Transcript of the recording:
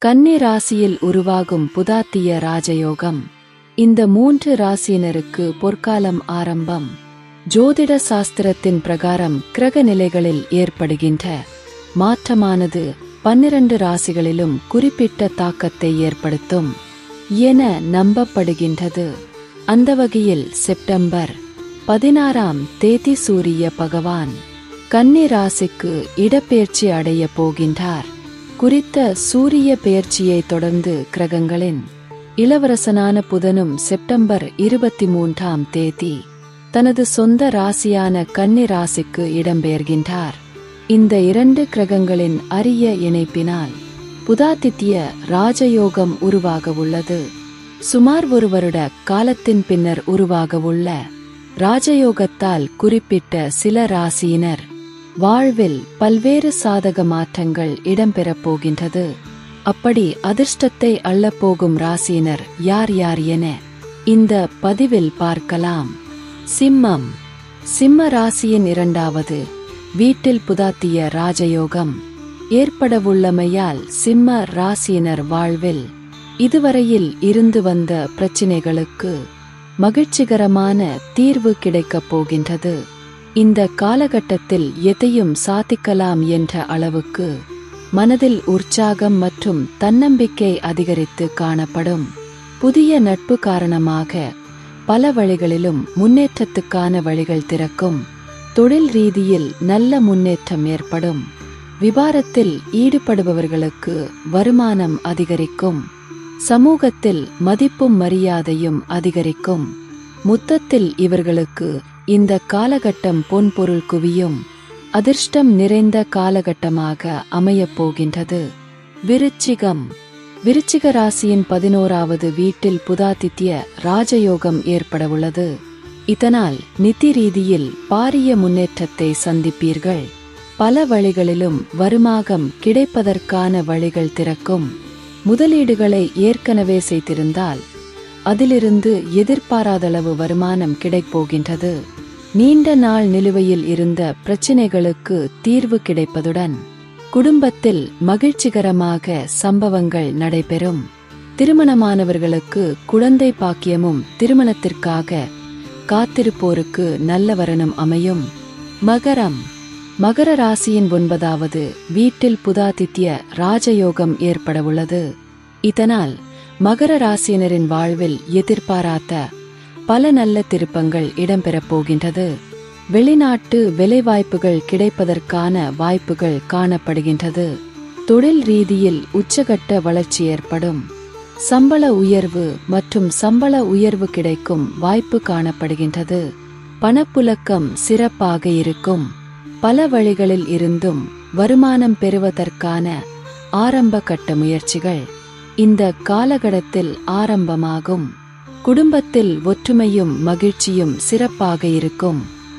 கன்னி ராசியில் உருவாகும் புதாத்திய ராஜயோகம். இந்த 3 ராசியினருக்கு பொற்காலம் ஆரம்பம். ஜோதிட சாஸ்திரத்தின் பிரகாரம் கிரக நிலைகளில் ஏற்படுகின்ற மாற்றமானது 12 ராசிகளிலும் குறிப்பிட்ட தாக்கத்தை ஏற்படுத்தும் என நம்பப்படுகின்றது. அந்த வகையில் செப்டம்பர் 16ஆம் தேதி சூரிய பகவான் கன்னி ராசிக்கு இடப்பெயர்ச்சி அடைய போகின்றார். குறித்த சூரிய பெயர்ச்சியை தொடர்ந்து கிரகங்களின் இளவரசனான புதனும் செப்டம்பர் 23ஆம் தேதி தனது சொந்த ராசியான கன்னி ராசிக்கு இடம்பெயர்கின்றார். இந்த 2 கிரகங்களின் அரிய இணைப்பினால் புதாதித்ய ராஜயோகம் உருவாகவுள்ளது. சுமார் 1 வருட காலத்தின் பின்னர் உருவாகவுள்ள ராஜயோகத்தால் குறிப்பிட்ட சில ராசியினர் வாழ்வில் பல்வேறு சாதக மாற்றங்கள் இடம்பெறப் போகின்றது. அப்படி அதிர்ஷ்டத்தை அள்ளப்போகும் ராசியினர் யார் யார் என இந்த பதிவில் பார்க்கலாம். சிம்மம். சிம்ம ராசியின் 2வது வீட்டில் புதாத்திய ராஜயோகம் ஏற்படவுள்ளமையால் சிம்ம ராசியினர் வாழ்வில் இதுவரையில் இருந்து வந்த பிரச்சினைகளுக்கு மகிழ்ச்சிகரமான தீர்வு கிடைக்கப் போகின்றது. இந்த காலகட்டத்தில் எதையும் சாதிக்கலாம் என்ற அளவுக்கு மனதில் உற்சாகம் மற்றும் தன்னம்பிக்கை அதிகரித்து காணப்படும். புதிய நட்பு காரணமாக பல வழிகளிலும் முன்னேற்றத்துக்கான வழிகள் திறக்கும். தொழில் ரீதியில் நல்ல முன்னேற்றம் ஏற்படும். வியாபாரத்தில் ஈடுபடுபவர்களுக்கு வருமானம் அதிகரிக்கும். சமூகத்தில் மதிப்பும் மரியாதையும் அதிகரிக்கும். மொத்தத்தில் இவர்களுக்கு இந்த காலகட்டம் பொன்பொருள் குவியும் அதிர்ஷ்டம் நிறைந்த காலகட்டமாக அமையப் போகின்றது. விருச்சிகம். விருச்சிக ராசியின் 11வது வீட்டில் புதாதித்ய ராஜயோகம் ஏற்படவுள்ளது. இதனால் நிதி ரீதியில் பாரிய முன்னேற்றத்தை சந்திப்பீர்கள். பல வழிகளிலும் வருமானம் கிடைப்பதற்கான வழிகள் திறக்கும். முதலீடுகளை ஏற்கனவே செய்திருந்தால் அதிலிருந்து எதிர்பாராதளவு வருமானம் கிடைப்போகின்றது. நீண்ட நாள் நிலுவையில் இருந்த பிரச்சினைகளுக்கு தீர்வு கிடைப்பதுடன் குடும்பத்தில் மகிழ்ச்சிகரமாக சம்பவங்கள் நடைபெறும். திருமணமானவர்களுக்கு குழந்தை பாக்கியமும் திருமணத்திற்காக காத்திருப்போருக்கு நல்ல வரனும் அமையும். மகரம். மகர ராசியின் 9வது வீட்டில் புதாதித்ய ராஜயோகம் ஏற்படவுள்ளது. இதனால் மகர ராசியினரின் வாழ்வில் எதிர்பாராத பல நல்ல திருப்பங்கள் இடம்பெறப் போகின்றது. வெளிநாட்டு வேலைவாய்ப்புகள் கிடைப்பதற்கான வாய்ப்புகள் காணப்படுகின்றது. தொழில் ரீதியில் உச்சகட்ட வளர்ச்சி ஏற்படும். சம்பள உயர்வு மற்றும் சம்பள உயர்வு கிடைக்கும் வாய்ப்பு காணப்படுகின்றது. பணப்புழக்கம் சிறப்பாக இருக்கும். பல வழிகளில் இருந்தும் வருமானம் பெறுவதற்கான ஆரம்ப கட்ட முயற்சிகள் இந்த காலகட்டத்தில் ஆரம்பமாகும். குடும்பத்தில் ஒற்றுமையும் மகிழ்ச்சியும் சிறப்பாக இருக்கும்.